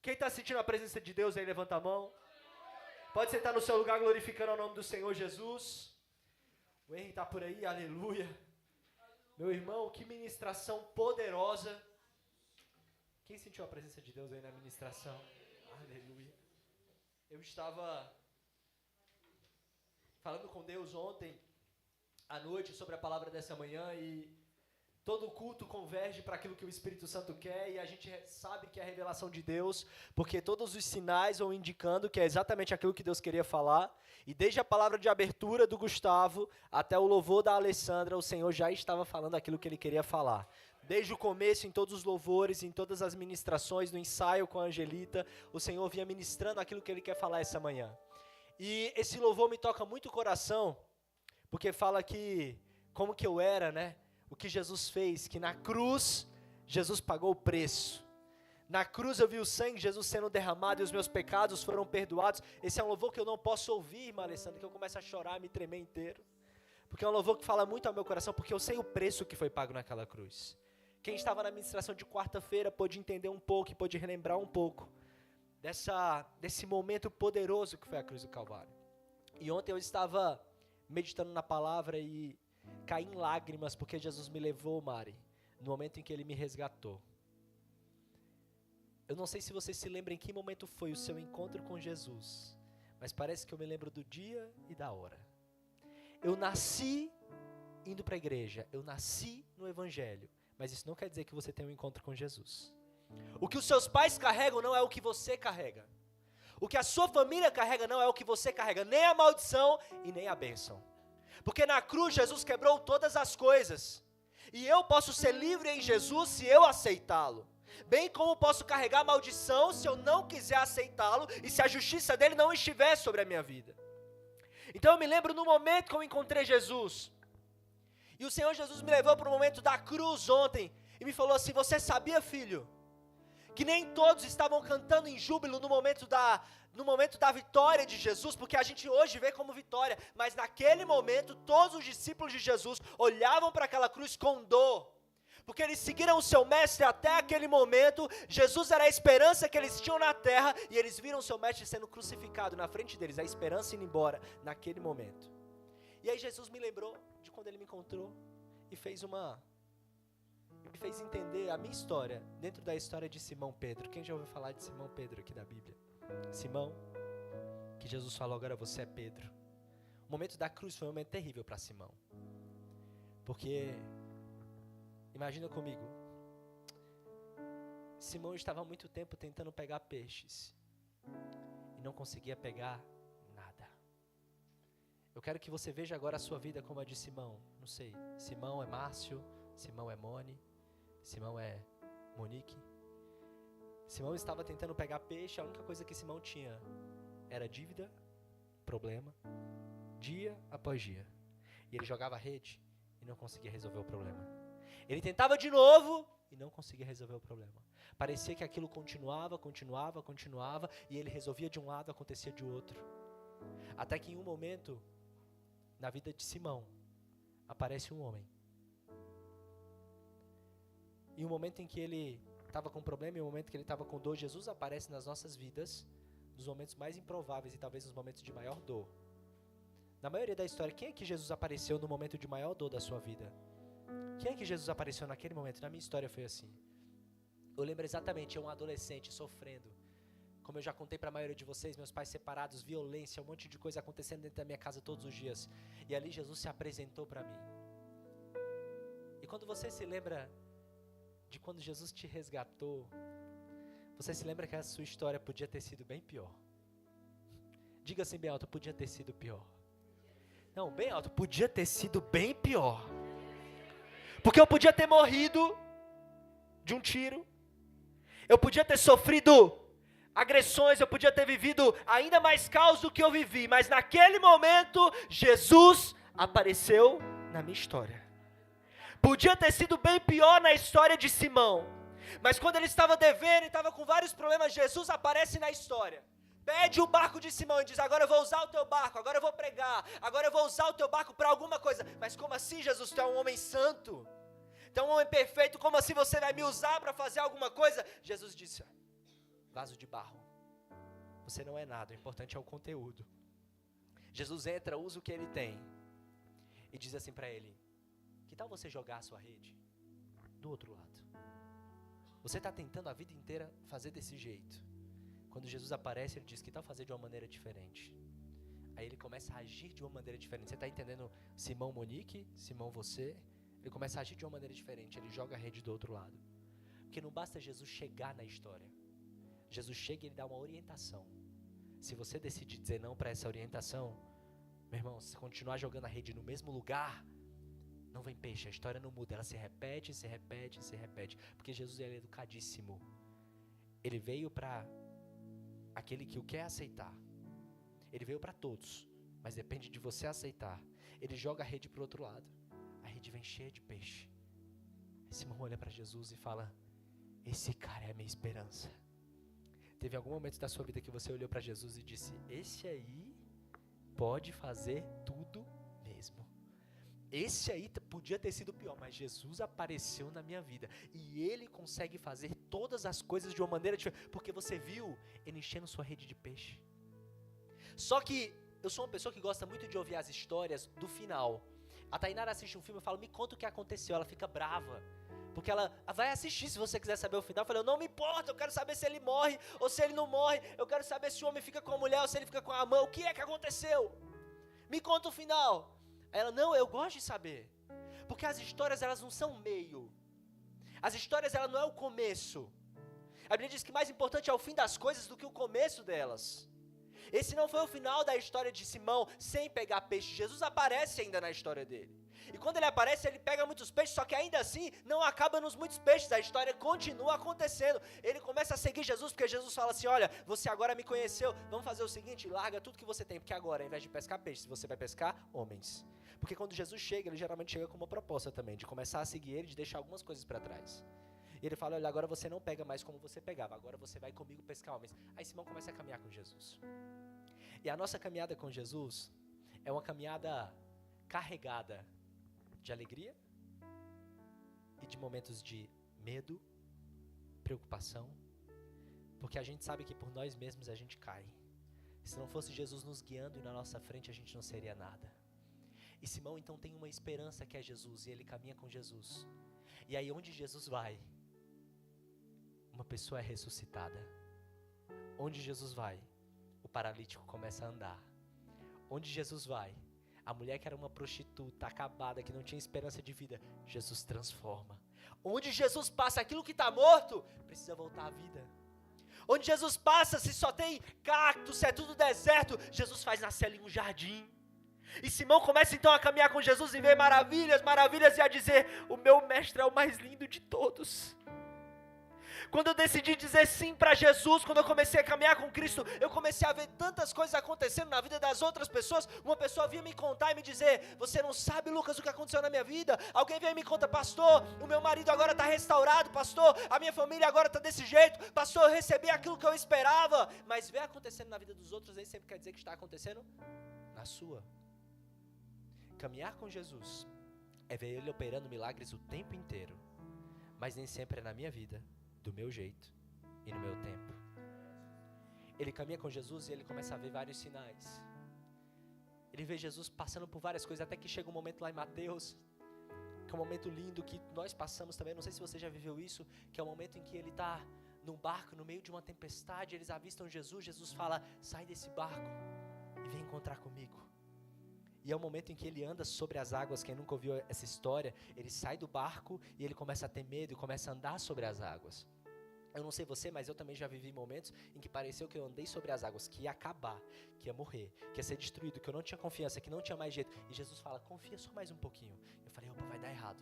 Quem está sentindo a presença de Deus aí, levanta a mão. Pode sentar no seu lugar glorificando o nome do Senhor Jesus. O Henry está por aí, aleluia. Meu irmão, que ministração poderosa. Quem sentiu a presença de Deus aí na ministração? Aleluia. Eu estava falando com Deus ontem à noite sobre a palavra dessa manhã e todo culto converge para aquilo que o Espírito Santo quer e a gente sabe que é a revelação de Deus, porque todos os sinais vão indicando que é exatamente aquilo que Deus queria falar. E desde a palavra de abertura do Gustavo até o louvor da Alessandra, o Senhor já estava falando aquilo que Ele queria falar. Desde o começo, em todos os louvores, em todas as ministrações, no ensaio com a Angelita, o Senhor vinha ministrando aquilo que Ele quer falar essa manhã. E esse louvor me toca muito o coração, porque fala que, como que eu era, né? O que Jesus fez, que na cruz, Jesus pagou o preço. Na cruz eu vi o sangue de Jesus sendo derramado e os meus pecados foram perdoados. Esse é um louvor que eu não posso ouvir, irmã Alessandra, que eu começo a chorar, me tremer inteiro. Porque é um louvor que fala muito ao meu coração, porque eu sei o preço que foi pago naquela cruz. Quem estava na ministração de quarta-feira pôde entender um pouco e pôde relembrar um pouco desse momento poderoso que foi a cruz do Calvário. E ontem eu estava meditando na palavra e caí em lágrimas porque Jesus me levou, Mari, no momento em que Ele me resgatou. Eu não sei se você se lembra em que momento foi o seu encontro com Jesus, mas parece que eu me lembro do dia e da hora. Eu nasci indo para a igreja, eu nasci no Evangelho, mas isso não quer dizer que você tenha um encontro com Jesus. O que os seus pais carregam não é o que você carrega. O que a sua família carrega não é o que você carrega, nem a maldição e nem a bênção. Porque na cruz Jesus quebrou todas as coisas. E eu posso ser livre em Jesus se eu aceitá-lo. Bem como posso carregar maldição se eu não quiser aceitá-lo e se a justiça dele não estiver sobre a minha vida. Então eu me lembro no momento que eu encontrei Jesus. E o Senhor Jesus me levou para o momento da cruz ontem. E me falou assim: você sabia, filho, que nem todos estavam cantando em júbilo no momento da vitória de Jesus, porque a gente hoje vê como vitória, mas naquele momento todos os discípulos de Jesus olhavam para aquela cruz com dor, porque eles seguiram o seu mestre até aquele momento. Jesus era a esperança que eles tinham na terra, e eles viram o seu mestre sendo crucificado na frente deles, a esperança indo embora naquele momento. E aí Jesus me lembrou de quando Ele me encontrou e me fez entender a minha história, dentro da história de Simão Pedro. Quem já ouviu falar de Simão Pedro aqui da Bíblia? Simão, que Jesus falou: agora você é Pedro. O momento da cruz foi um momento terrível para Simão. Porque, imagina comigo, Simão estava há muito tempo tentando pegar peixes e não conseguia pegar nada. Eu quero que você veja agora a sua vida como a de Simão. Não sei, Simão é Márcio, Simão é Mone, Simão é Monique. Simão estava tentando pegar peixe, a única coisa que Simão tinha era dívida, problema, dia após dia. E ele jogava rede e não conseguia resolver o problema. Ele tentava de novo e não conseguia resolver o problema. Parecia que aquilo continuava, e ele resolvia de um lado, acontecia de outro. Até que em um momento, na vida de Simão, aparece um homem. E o momento em que ele estava com problema, e o momento que ele estava com dor, Jesus aparece nas nossas vidas, nos momentos mais improváveis e talvez nos momentos de maior dor. Na maioria da história, quem é que Jesus apareceu no momento de maior dor da sua vida? Quem é que Jesus apareceu naquele momento? Na minha história foi assim. Eu lembro exatamente, eu um adolescente sofrendo. Como eu já contei para a maioria de vocês, meus pais separados, violência, um monte de coisa acontecendo dentro da minha casa todos os dias. E ali Jesus se apresentou para mim. E quando você se lembra de quando Jesus te resgatou, você se lembra que a sua história podia ter sido bem pior. Diga assim bem alto: podia ter sido pior. Não, bem alto: podia ter sido bem pior. Porque eu podia ter morrido de um tiro, eu podia ter sofrido agressões, eu podia ter vivido ainda mais caos do que eu vivi, mas naquele momento, Jesus apareceu na minha história. Podia ter sido bem pior na história de Simão, mas quando ele estava devendo e estava com vários problemas, Jesus aparece na história. Pede o barco de Simão e diz: agora eu vou usar o teu barco, agora eu vou pregar, agora eu vou usar o teu barco para alguma coisa. Mas como assim, Jesus? Tu é um homem santo, tu é um homem perfeito, como assim você vai me usar para fazer alguma coisa? Jesus disse: vaso de barro. Você não é nada, o importante é o conteúdo. Jesus entra, usa o que ele tem e diz assim para ele: que tal você jogar a sua rede do outro lado? Você está tentando a vida inteira fazer desse jeito. Quando Jesus aparece, ele diz: que tal fazer de uma maneira diferente? Aí ele começa a agir de uma maneira diferente. Você está entendendo? Simão Monique, Simão você, ele começa a agir de uma maneira diferente. Ele joga a rede do outro lado. Porque não basta Jesus chegar na história. Jesus chega e ele dá uma orientação. Se você decidir dizer não para essa orientação, meu irmão, se continuar jogando a rede no mesmo lugar, não vem peixe, a história não muda, ela se repete, se repete, se repete. Porque Jesus, ele é educadíssimo. Ele veio para aquele que o quer aceitar. Ele veio para todos, mas depende de você aceitar. Ele joga a rede para o outro lado. A rede vem cheia de peixe. Simão olha para Jesus e fala: esse cara é a minha esperança. Teve algum momento da sua vida que você olhou para Jesus e disse: esse aí pode fazer tudo mesmo. Esse aí podia ter sido pior, mas Jesus apareceu na minha vida. E ele consegue fazer todas as coisas de uma maneira diferente. Porque você viu ele enchendo sua rede de peixe. Só que eu sou uma pessoa que gosta muito de ouvir as histórias do final. A Tainara assiste um filme e fala: me conta o que aconteceu. Ela fica brava. Porque ela vai assistir se você quiser saber o final. Eu falei: eu não me importo, eu quero saber se ele morre ou se ele não morre. Eu quero saber se o homem fica com a mulher ou se ele fica com a mão. O que é que aconteceu? Me conta o final. Aí ela: não, eu gosto de saber. Porque as histórias, elas não são meio. As histórias, ela não é o começo. A Bíblia diz que mais importante é o fim das coisas do que o começo delas. Esse não foi o final da história de Simão sem pegar peixe. Jesus aparece ainda na história dele. E quando ele aparece, ele pega muitos peixes, só que ainda assim não acaba nos muitos peixes. A história continua acontecendo. Ele começa a seguir Jesus, porque Jesus fala assim: olha, você agora me conheceu, vamos fazer o seguinte, larga tudo que você tem, porque agora, ao invés de pescar peixes, você vai pescar homens. Porque quando Jesus chega, ele geralmente chega com uma proposta também, de começar a seguir ele, de deixar algumas coisas para trás. E ele fala: olha, agora você não pega mais como você pegava, agora você vai comigo pescar homens. Aí Simão começa a caminhar com Jesus. E a nossa caminhada com Jesus é uma caminhada carregada de alegria e de momentos de medo, preocupação, porque a gente sabe que por nós mesmos a gente cai. Se não fosse Jesus nos guiando e na nossa frente, a gente não seria nada. E Simão então tem uma esperança que é Jesus, e ele caminha com Jesus. E aí onde Jesus vai, uma pessoa é ressuscitada. Onde Jesus vai, o paralítico começa a andar. Onde Jesus vai, a mulher que era uma prostituta, acabada, que não tinha esperança de vida, Jesus transforma. Onde Jesus passa, aquilo que está morto, precisa voltar à vida. Onde Jesus passa, se só tem cacto, se é tudo deserto, Jesus faz nascer ali um jardim. E Simão começa então a caminhar com Jesus e ver maravilhas, maravilhas, e a dizer: o meu mestre é o mais lindo de todos. Quando eu decidi dizer sim para Jesus, quando eu comecei a caminhar com Cristo, eu comecei a ver tantas coisas acontecendo na vida das outras pessoas. Uma pessoa vinha me contar e me dizer: você não sabe, Lucas, o que aconteceu na minha vida. Alguém vem e me conta: pastor, o meu marido agora está restaurado, pastor, a minha família agora está desse jeito, pastor, eu recebi aquilo que eu esperava. Mas ver acontecendo na vida dos outros nem sempre quer dizer que está acontecendo na sua. Caminhar com Jesus é ver Ele operando milagres o tempo inteiro, mas nem sempre é na minha vida, do meu jeito e no meu tempo. Ele caminha com Jesus e ele começa a ver vários sinais. Ele vê Jesus passando por várias coisas, até que chega um momento lá em Mateus, que é um momento lindo que nós passamos também, não sei se você já viveu isso, que é o momento em que ele está num barco, no meio de uma tempestade, eles avistam Jesus, Jesus fala: sai desse barco e vem encontrar comigo. E é o momento em que ele anda sobre as águas. Quem nunca ouviu essa história, ele sai do barco e ele começa a ter medo e começa a andar sobre as águas. Eu não sei você, mas eu também já vivi momentos em que pareceu que eu andei sobre as águas, que ia acabar, que ia morrer, que ia ser destruído, que eu não tinha confiança, que não tinha mais jeito. E Jesus fala: confia só mais um pouquinho. Eu falei: opa, vai dar errado.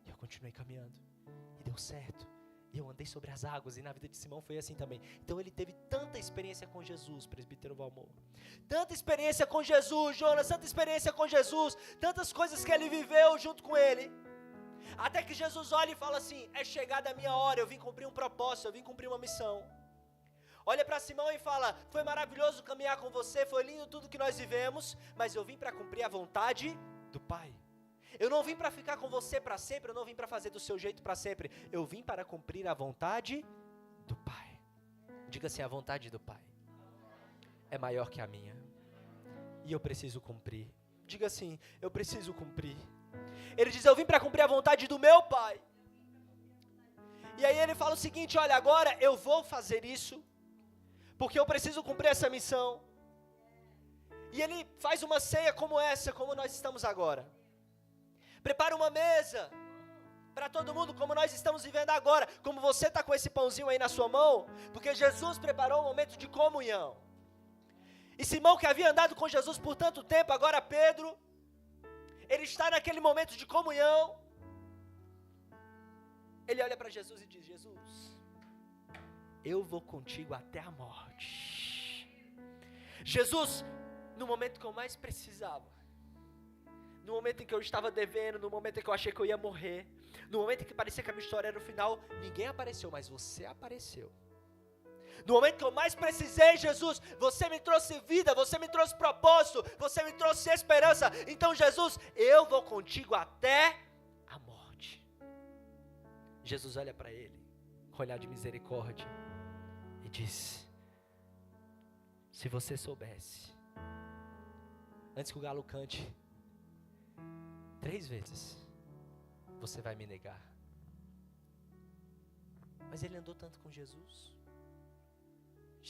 E eu continuei caminhando. E deu certo. E eu andei sobre as águas, e na vida de Simão foi assim também. Então ele teve tanta experiência com Jesus, presbítero Valmor. Tanta experiência com Jesus, Jonas, tanta experiência com Jesus, tantas coisas que ele viveu junto com ele. Até que Jesus olha e fala assim: é chegada a minha hora, eu vim cumprir um propósito, eu vim cumprir uma missão. Olha para Simão e fala: foi maravilhoso caminhar com você, foi lindo tudo que nós vivemos, mas eu vim para cumprir a vontade do Pai. Eu não vim para ficar com você para sempre, eu não vim para fazer do seu jeito para sempre, eu vim para cumprir a vontade do Pai. Diga assim: a vontade do Pai é maior que a minha. E eu preciso cumprir. Diga assim: eu preciso cumprir. Ele diz: eu vim para cumprir a vontade do meu Pai. E aí ele fala o seguinte: olha, agora eu vou fazer isso, porque eu preciso cumprir essa missão. E ele faz uma ceia como essa, como nós estamos agora. Prepara uma mesa para todo mundo, como nós estamos vivendo agora. Como você está com esse pãozinho aí na sua mão, porque Jesus preparou um momento de comunhão. E Simão, que havia andado com Jesus por tanto tempo, agora Pedro, ele está naquele momento de comunhão. Ele olha para Jesus e diz: Jesus, eu vou contigo até a morte. Jesus, no momento que eu mais precisava, no momento em que eu estava devendo, no momento em que eu achei que eu ia morrer, no momento em que parecia que a minha história era o final, ninguém apareceu, mas você apareceu. No momento que eu mais precisei, Jesus, você me trouxe vida, você me trouxe propósito, você me trouxe esperança. Então, Jesus, eu vou contigo até a morte. Jesus olha para ele, com olhar de misericórdia, e diz: se você soubesse, antes que o galo cante 3 vezes, você vai me negar. Mas ele andou tanto com Jesus.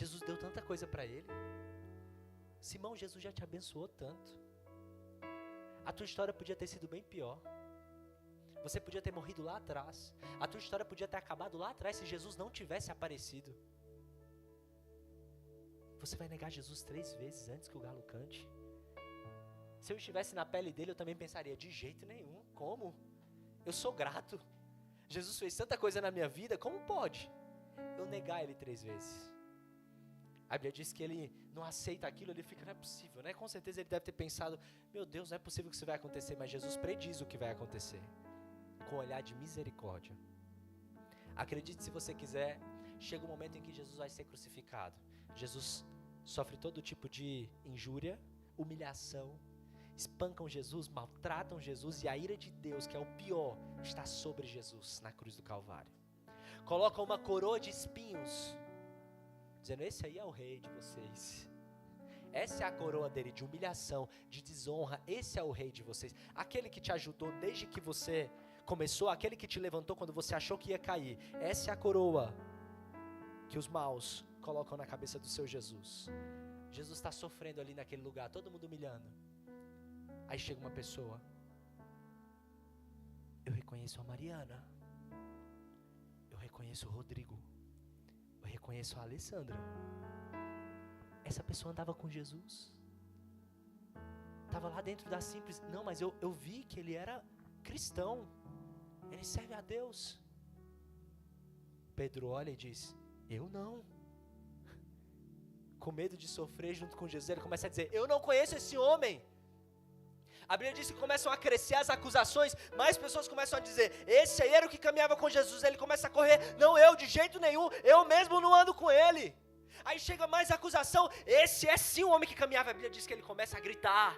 Jesus deu tanta coisa para ele. Simão, Jesus já te abençoou tanto. A tua história podia ter sido bem pior. Você podia ter morrido lá atrás. A tua história podia ter acabado lá atrás se Jesus não tivesse aparecido. Você vai negar Jesus 3 vezes antes que o galo cante? Se eu estivesse na pele dele, eu também pensaria: de jeito nenhum, como? Eu sou grato. Jesus fez tanta coisa na minha vida, como pode eu negar ele 3 vezes? A Bíblia diz que ele não aceita aquilo, ele fica: não é possível, né? Com certeza ele deve ter pensado: meu Deus, não é possível que isso vai acontecer. Mas Jesus prediz o que vai acontecer, com um olhar de misericórdia. Acredite se você quiser, chega um momento em que Jesus vai ser crucificado. Jesus sofre todo tipo de injúria, humilhação, espancam Jesus, maltratam Jesus, e a ira de Deus, que é o pior, está sobre Jesus na cruz do Calvário. Colocam uma coroa de espinhos, dizendo: esse aí é o rei de vocês. Essa é a coroa dele, de humilhação, de desonra. Esse é o rei de vocês. Aquele que te ajudou desde que você começou, aquele que te levantou quando você achou que ia cair. Essa é a coroa que os maus colocam na cabeça do seu Jesus. Jesus está sofrendo ali naquele lugar, todo mundo humilhando. Aí chega uma pessoa: eu reconheço a Mariana, eu reconheço o Rodrigo, eu reconheço a Alessandra. Essa pessoa andava com Jesus, estava lá dentro da Simples. Não, mas eu vi que ele era cristão, ele serve a Deus. Pedro olha e diz: eu não. Com medo de sofrer junto com Jesus, ele começa a dizer: eu não conheço esse homem. A Bíblia diz que começam a crescer as acusações, mais pessoas começam a dizer: esse aí era o que caminhava com Jesus. Ele começa a correr: não, eu de jeito nenhum, eu mesmo não ando com ele. Aí chega mais acusação: esse é sim o homem que caminhava. A Bíblia diz que ele começa a gritar,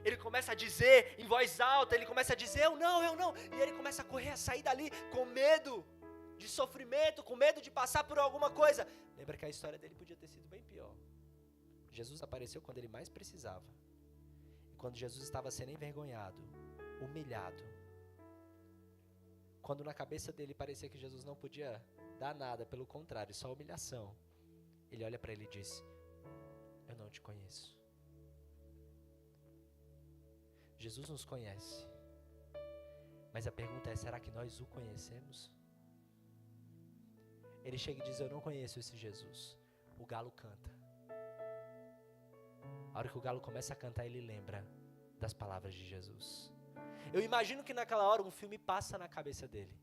ele começa a dizer em voz alta, ele começa a dizer: eu não. E ele começa a correr, a sair dali com medo de sofrimento, com medo de passar por alguma coisa. Lembra que a história dele podia ter sido bem pior. Jesus apareceu quando ele mais precisava. E quando Jesus estava sendo envergonhado, humilhado, quando na cabeça dele parecia que Jesus não podia dar nada, pelo contrário, só humilhação, ele olha para ele e diz: eu não te conheço. Jesus nos conhece, mas a pergunta é: será que nós o conhecemos? Ele chega e diz: eu não conheço esse Jesus. O galo canta. A hora que o galo começa a cantar, ele lembra das palavras de Jesus. Eu imagino que naquela hora um filme passa na cabeça dele.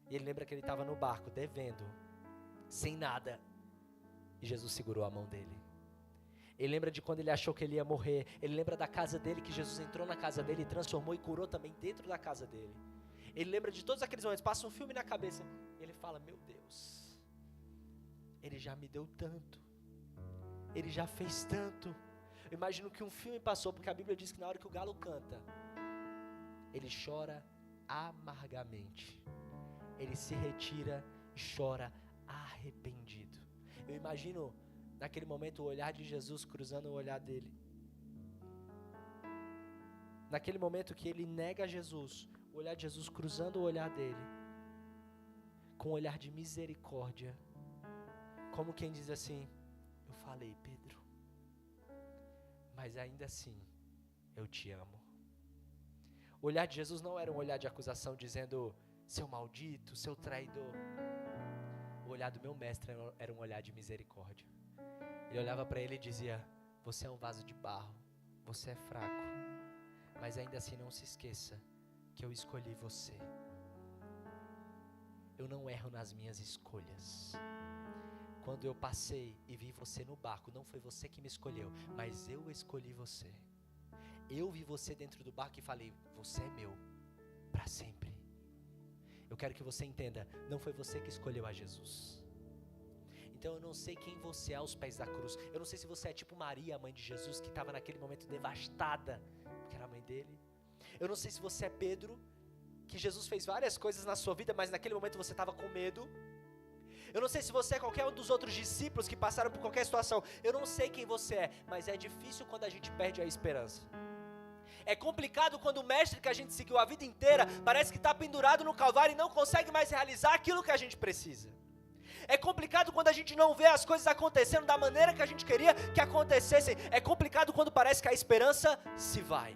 E ele lembra que ele estava no barco, devendo, sem nada. E Jesus segurou a mão dele. Ele lembra de quando ele achou que ele ia morrer. Ele lembra da casa dele, que Jesus entrou na casa dele e transformou e curou também dentro da casa dele. Ele lembra de todos aqueles momentos, passa um filme na cabeça. E ele fala: meu Deus, ele já me deu tanto, ele já fez tanto. Eu imagino que um filme passou, porque a Bíblia diz que na hora que o galo canta, ele chora amargamente. Ele se retira e chora arrependido. Eu imagino naquele momento o olhar de Jesus cruzando o olhar dele. Naquele momento que ele nega Jesus, o olhar de Jesus cruzando o olhar dele, com um olhar de misericórdia, como quem diz assim: eu falei, Pedro, mas ainda assim eu te amo. O olhar de Jesus não era um olhar de acusação dizendo: seu maldito, seu traidor. O olhar do meu mestre era um olhar de misericórdia. Ele olhava para ele e dizia: você é um vaso de barro, você é fraco, mas ainda assim não se esqueça que eu escolhi você. Eu não erro nas minhas escolhas. Quando eu passei e vi você no barco, não foi você que me escolheu, mas eu escolhi você. Eu vi você dentro do barco e falei: você é meu, para sempre. Eu quero que você entenda, não foi você que escolheu a Jesus. Então eu não sei quem você é aos pés da cruz. Eu não sei se você é tipo Maria, a mãe de Jesus, que estava naquele momento devastada, porque era a mãe dele. Eu não sei se você é Pedro, que Jesus fez várias coisas na sua vida, mas naquele momento você estava com medo. Eu não sei se você é qualquer um dos outros discípulos que passaram por qualquer situação. Eu não sei quem você é, mas é difícil quando a gente perde a esperança. É complicado quando o mestre que a gente seguiu a vida inteira parece que está pendurado no Calvário e não consegue mais realizar aquilo que a gente precisa. É complicado quando a gente não vê as coisas acontecendo da maneira que a gente queria que acontecessem. É complicado quando parece que a esperança se vai.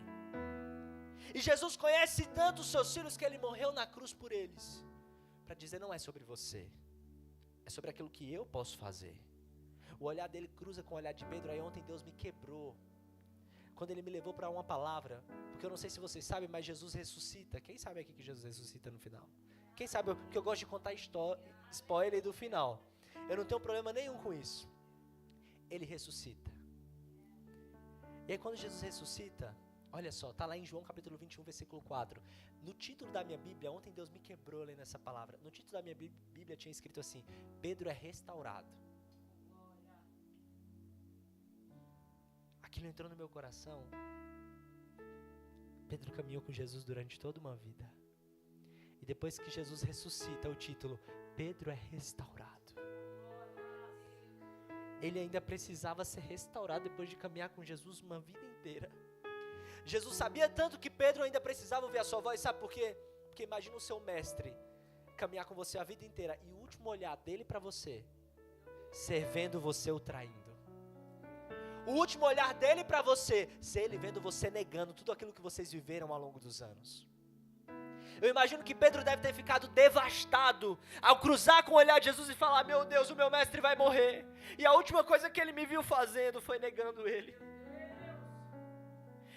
E Jesus conhece tanto os seus filhos que ele morreu na cruz por eles, para dizer: não é sobre você, é sobre aquilo que eu posso fazer. O olhar dele cruza com o olhar de Pedro. Aí ontem Deus me quebrou, quando ele me levou para uma palavra, porque eu não sei se vocês sabem, mas Jesus ressuscita. Quem sabe aqui que Jesus ressuscita no final? Quem sabe, que eu gosto de contar spoiler do final. Eu não tenho problema nenhum com isso. Ele ressuscita. E aí quando Jesus ressuscita, olha só, está lá em João capítulo 21, versículo 4. No título da minha Bíblia, ontem Deus me quebrou lendo essa palavra. No título da minha Bíblia tinha escrito assim: Pedro é restaurado. Aquilo entrou no meu coração. Pedro caminhou com Jesus durante toda uma vida. E depois que Jesus ressuscita, o título: Pedro é restaurado. Ele ainda precisava ser restaurado depois de caminhar com Jesus uma vida inteira. Jesus sabia tanto que Pedro ainda precisava ouvir a sua voz. Sabe por quê? Porque imagina o seu mestre caminhar com você a vida inteira e o último olhar dele para você ser vendo você o traindo. O último olhar dele para você ser ele vendo você negando tudo aquilo que vocês viveram ao longo dos anos. Eu imagino que Pedro deve ter ficado devastado ao cruzar com o olhar de Jesus e falar: meu Deus, o meu mestre vai morrer. E a última coisa que ele me viu fazendo foi negando ele.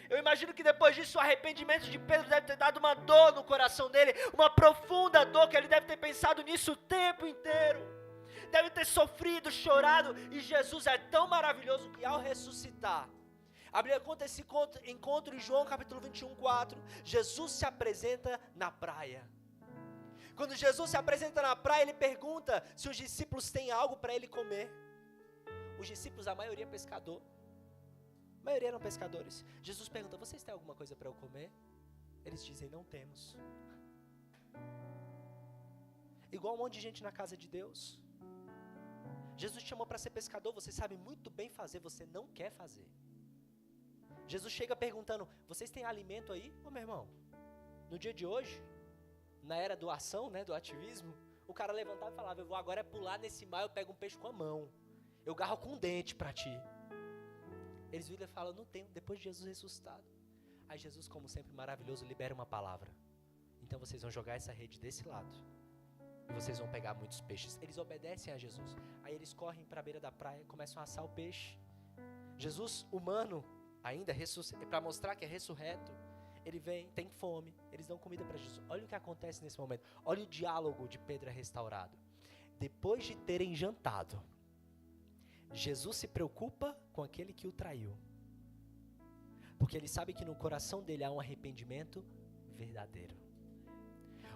Eu imagino que depois disso o arrependimento de Pedro deve ter dado uma dor no coração dele, uma profunda dor, que ele deve ter pensado nisso o tempo inteiro. Deve ter sofrido, chorado. E Jesus é tão maravilhoso que ao ressuscitar, a Bíblia conta esse encontro em João capítulo 21, 4. Jesus se apresenta na praia. Quando Jesus se apresenta na praia, ele pergunta se os discípulos têm algo para ele comer. Os discípulos, a maioria é pescador. A maioria eram pescadores. Jesus pergunta: vocês têm alguma coisa para eu comer? Eles dizem: não temos. Igual um monte de gente na casa de Deus. Jesus te chamou para ser pescador, você sabe muito bem fazer, você não quer fazer. Jesus chega perguntando: vocês têm alimento aí? Ô meu irmão, no dia de hoje, na era do ação, né, do ativismo, o cara levantava e falava: eu vou agora pular nesse mar, eu pego um peixe com a mão, eu garro com um dente para ti. Eles viram e falam: não tenho, depois de Jesus ressuscitado. Aí Jesus, como sempre maravilhoso, libera uma palavra: então vocês vão jogar essa rede desse lado e vocês vão pegar muitos peixes. Eles obedecem a Jesus. Aí eles correm para a beira da praia e começam a assar o peixe. Jesus, humano, ainda para mostrar que é ressurreto, ele vem, tem fome, eles dão comida para Jesus. Olha o que acontece nesse momento. Olha o diálogo de Pedro restaurado. Depois de terem jantado, Jesus se preocupa com aquele que o traiu, porque ele sabe que no coração dele há um arrependimento verdadeiro.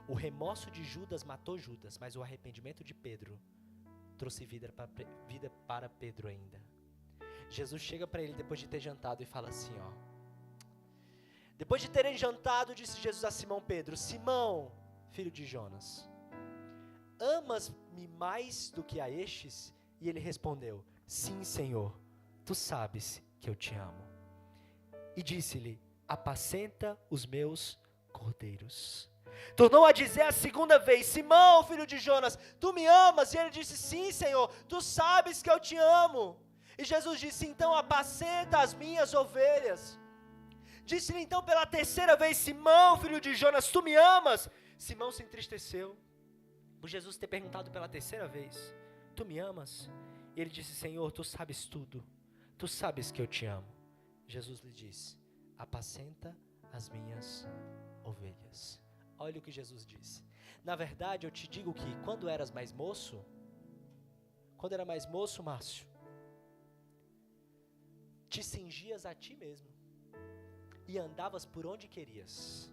O remorso de Judas matou Judas, mas o arrependimento de Pedro trouxe vida para Pedro ainda. Jesus chega para ele depois de ter jantado e fala assim, ó: depois de terem jantado, disse Jesus a Simão Pedro: Simão, filho de Jonas, amas-me mais do que a estes? E ele respondeu: sim, Senhor, tu sabes que eu te amo. E disse-lhe: apacenta os meus cordeiros. Tornou a dizer a segunda vez: Simão, filho de Jonas, tu me amas? E ele disse: sim, Senhor, tu sabes que eu te amo. E Jesus disse: então apacenta as minhas ovelhas. Disse-lhe então pela terceira vez: Simão, filho de Jonas, tu me amas? Simão se entristeceu por Jesus ter perguntado pela terceira vez: tu me amas? E ele disse: Senhor, tu sabes tudo, tu sabes que eu te amo. Jesus lhe disse: apacenta as minhas ovelhas. Olha o que Jesus disse: na verdade eu te digo que quando eras mais moço, quando era mais moço, Márcio, te cingias a ti mesmo e andavas por onde querias.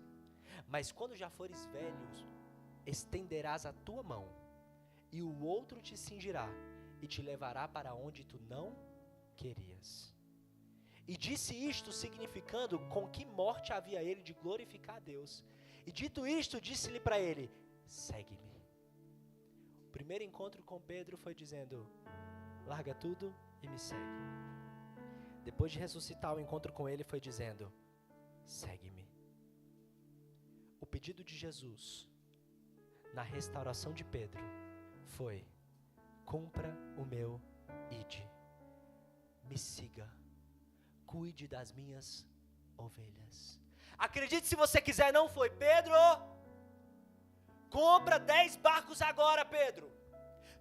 Mas quando já fores velho, estenderás a tua mão, e o outro te cingirá e te levará para onde tu não querias. E disse isto significando com que morte havia ele de glorificar a Deus. E dito isto, disse-lhe para ele: segue-me. O primeiro encontro com Pedro foi dizendo: larga tudo e me segue. Depois de ressuscitar, o encontro com ele foi dizendo: segue-me. O pedido de Jesus na restauração de Pedro foi: cumpra o meu ide, me siga, cuide das minhas ovelhas. Acredite se você quiser, não foi: Pedro, compra 10 barcos agora, Pedro,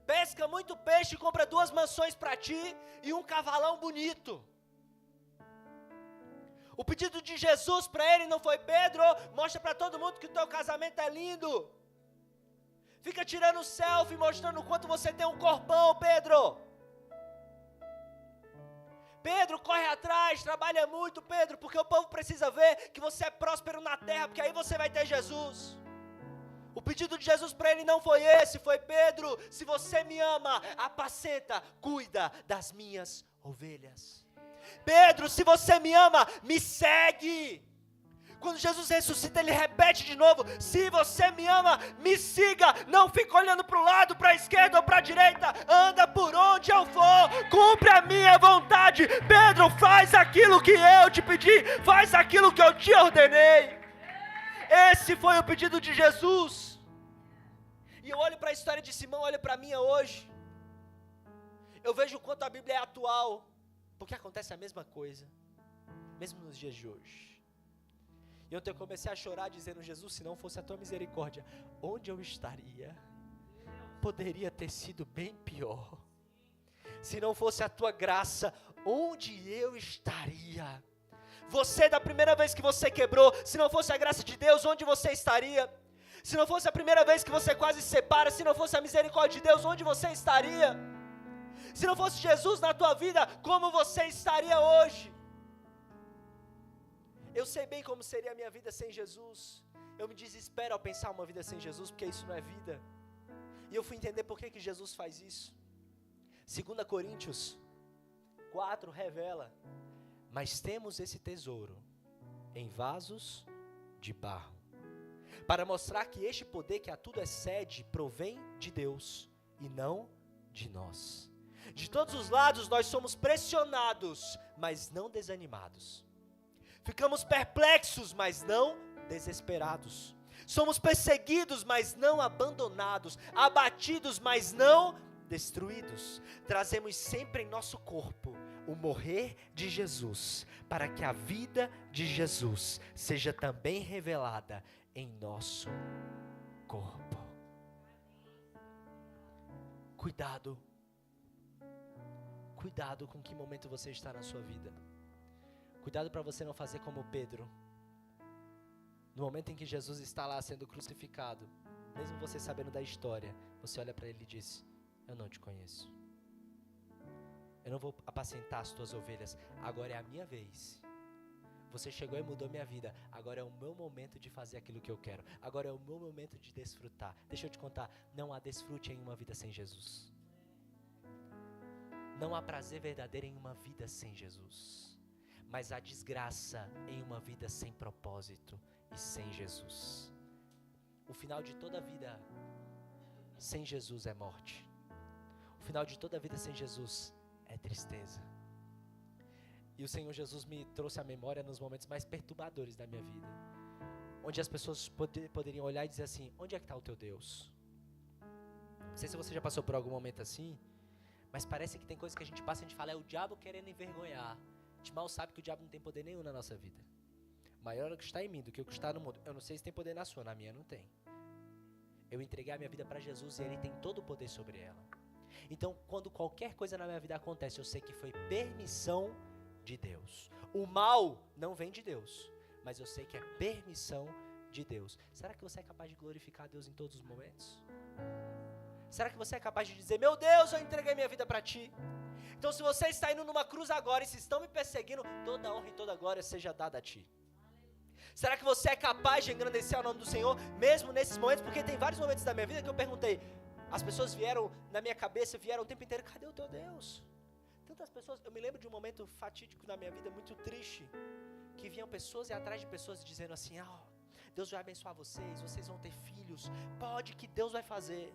pesca muito peixe, compra 2 mansões para ti e um cavalão bonito. O pedido de Jesus para ele não foi: Pedro, mostra para todo mundo que o teu casamento é lindo, fica tirando selfie mostrando o quanto você tem um corpão, Pedro. Pedro, corre atrás, trabalha muito, Pedro, porque o povo precisa ver que você é próspero na terra, porque aí você vai ter Jesus. O pedido de Jesus para ele não foi esse, foi: Pedro, se você me ama, apacenta, cuida das minhas ovelhas. Pedro, se você me ama, me segue. Quando Jesus ressuscita, ele repete de novo: se você me ama, me siga. Não fica olhando para o lado, para a esquerda ou para a direita. Anda por onde eu for, cumpre a minha vontade. Pedro, faz aquilo que eu te pedi, faz aquilo que eu te ordenei. Esse foi o pedido de Jesus. E eu olho para a história de Simão, olho para a minha hoje. Eu vejo o quanto a Bíblia é atual, porque acontece a mesma coisa, mesmo nos dias de hoje. E ontem eu comecei a chorar dizendo: Jesus, se não fosse a tua misericórdia, onde eu estaria? Poderia ter sido bem pior. Se não fosse a tua graça, onde eu estaria? Você, da primeira vez que você quebrou, se não fosse a graça de Deus, onde você estaria? Se não fosse a primeira vez que você quase se separa, se não fosse a misericórdia de Deus, onde você estaria? Se não fosse Jesus na tua vida, como você estaria hoje? Eu sei bem como seria a minha vida sem Jesus. Eu me desespero ao pensar uma vida sem Jesus, porque isso não é vida. E eu fui entender por que Jesus faz isso. 2 Coríntios 4 revela: mas temos esse tesouro em vasos de barro, para mostrar que este poder que a tudo excede provém de Deus e não de nós. De todos os lados nós somos pressionados, mas não desanimados. Ficamos perplexos, mas não desesperados. Somos perseguidos, mas não abandonados. Abatidos, mas não destruídos. Trazemos sempre em nosso corpo o morrer de Jesus, para que a vida de Jesus seja também revelada em nosso corpo. Cuidado. Cuidado com que momento você está na sua vida. Cuidado para você não fazer como Pedro. No momento em que Jesus está lá sendo crucificado, mesmo você sabendo da história, você olha para ele e diz: eu não te conheço. Eu não vou apacentar as tuas ovelhas, agora é a minha vez. Você chegou e mudou minha vida, agora é o meu momento de fazer aquilo que eu quero. Agora é o meu momento de desfrutar. Deixa eu te contar, não há desfrute em uma vida sem Jesus. Não há prazer verdadeiro em uma vida sem Jesus. Mas há desgraça em uma vida sem propósito e sem Jesus. O final de toda vida sem Jesus é morte. O final de toda a vida sem Jesus é tristeza. E o Senhor Jesus me trouxe à memória nos momentos mais perturbadores da minha vida, onde as pessoas poderiam olhar e dizer assim: onde é que está o teu Deus? Não sei se você já passou por algum momento assim, mas parece que tem coisas que a gente passa e a gente fala: é o diabo querendo envergonhar. A gente mal sabe que o diabo não tem poder nenhum na nossa vida. Maior é o que está em mim do que o que está no mundo. Eu não sei se tem poder na sua, na minha não tem. Eu entreguei a minha vida para Jesus e Ele tem todo o poder sobre ela. Então, quando qualquer coisa na minha vida acontece, eu sei que foi permissão de Deus. O mal não vem de Deus, mas eu sei que é permissão de Deus. Será que você é capaz de glorificar a Deus em todos os momentos? Será que você é capaz de dizer: meu Deus, eu entreguei minha vida para Ti? Então, se você está indo numa cruz agora e se estão me perseguindo, toda honra e toda glória seja dada a Ti. Será que você é capaz de engrandecer o nome do Senhor, mesmo nesses momentos? Porque tem vários momentos da minha vida que eu perguntei, as pessoas vieram na minha cabeça, vieram o tempo inteiro: cadê o teu Deus? Tantas pessoas, eu me lembro de um momento fatídico na minha vida, muito triste, que vinham pessoas e atrás de pessoas dizendo assim: Deus vai abençoar vocês, vocês vão ter filhos, pode que Deus vai fazer.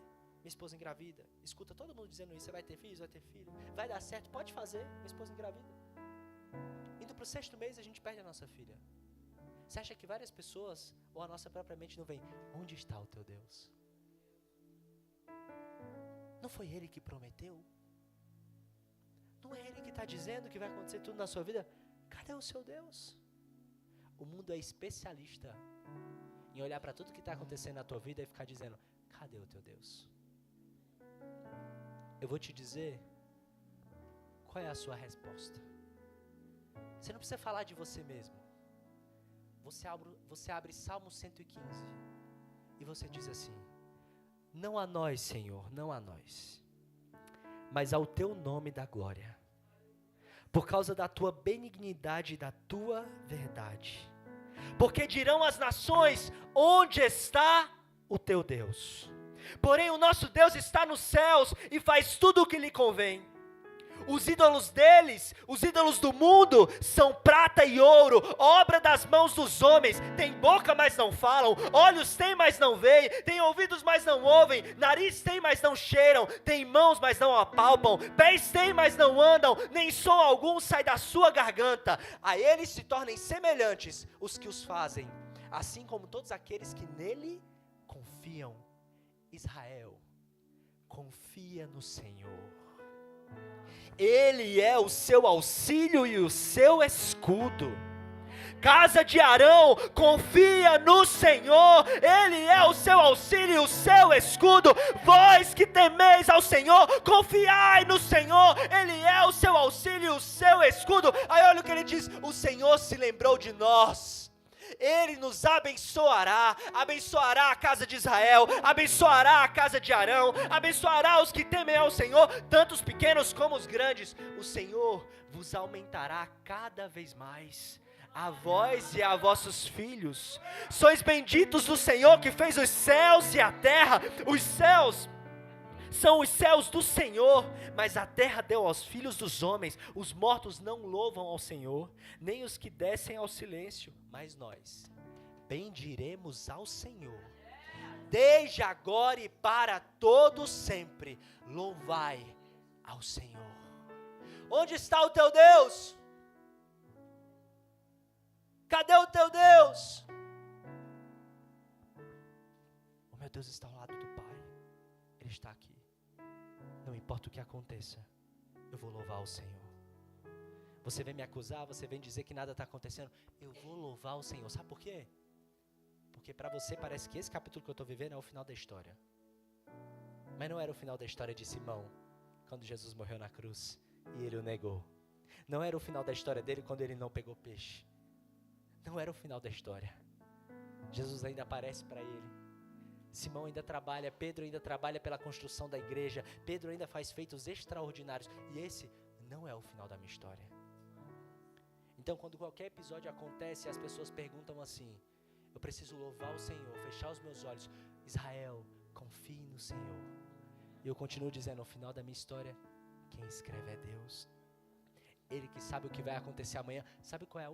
Minha esposa engravida, escuta todo mundo dizendo isso: você vai ter filhos, vai ter filho, vai dar certo, pode fazer. Minha esposa engravida. Indo para o 6º mês a gente perde a nossa filha. Você acha que várias pessoas, ou a nossa própria mente não vem: onde está o teu Deus? Não foi Ele que prometeu? Não é Ele que está dizendo que vai acontecer tudo na sua vida? Cadê o seu Deus? O mundo é especialista em olhar para tudo que está acontecendo na tua vida e ficar dizendo: cadê o teu Deus? Eu vou te dizer qual é a sua resposta. Você não precisa falar de você mesmo. Você abre Salmo 115 e você diz assim: não a nós, Senhor, não a nós, mas ao teu nome da glória, por causa da tua benignidade e da tua verdade. Porque dirão as nações: onde está o teu Deus? Porém o nosso Deus está nos céus e faz tudo o que lhe convém. Os ídolos deles, os ídolos do mundo, são prata e ouro, obra das mãos dos homens. Tem boca, mas não falam, olhos têm, mas não veem, tem ouvidos, mas não ouvem, nariz tem, mas não cheiram, tem mãos, mas não apalpam, pés têm, mas não andam, nem som algum sai da sua garganta. A eles se tornem semelhantes os que os fazem, assim como todos aqueles que nele confiam. Israel, confia no Senhor. Ele é o seu auxílio e o seu escudo. Casa de Arão, confia no Senhor. Ele é o seu auxílio e o seu escudo. Vós que temeis ao Senhor, confiai no Senhor. Ele é o seu auxílio e o seu escudo. Aí olha o que ele diz: o Senhor se lembrou de nós. Ele nos abençoará, abençoará a casa de Israel, abençoará a casa de Arão, abençoará os que temem ao Senhor, tanto os pequenos como os grandes. O Senhor vos aumentará cada vez mais, a vós e a vossos filhos. Sois benditos do Senhor que fez os céus e a terra. Os céus são os céus do Senhor, mas a terra deu aos filhos dos homens. Os mortos não louvam ao Senhor, nem os que descem ao silêncio. Mas nós bendiremos ao Senhor, desde agora e para todo sempre. Louvai ao Senhor. Onde está o teu Deus? Cadê o teu Deus? O meu Deus está ao lado do Pai. Ele está aqui. Não importa o que aconteça, eu vou louvar o Senhor. Você vem me acusar, você vem dizer que nada está acontecendo, eu vou louvar o Senhor. Sabe por quê? Porque para você parece que esse capítulo que eu estou vivendo é o final da história. Mas não era o final da história de Simão, quando Jesus morreu na cruz e ele o negou. Não era o final da história dele quando ele não pegou peixe. Não era o final da história. Jesus ainda aparece para ele. Simão ainda trabalha, Pedro ainda trabalha pela construção da igreja, Pedro ainda faz feitos extraordinários, e esse não é o final da minha história. Então, quando qualquer episódio acontece, as pessoas perguntam assim: eu preciso louvar o Senhor, fechar os meus olhos. Israel, confie no Senhor. E eu continuo dizendo: o final da minha história, quem escreve é Deus. Ele que sabe o que vai acontecer amanhã. Sabe qual é a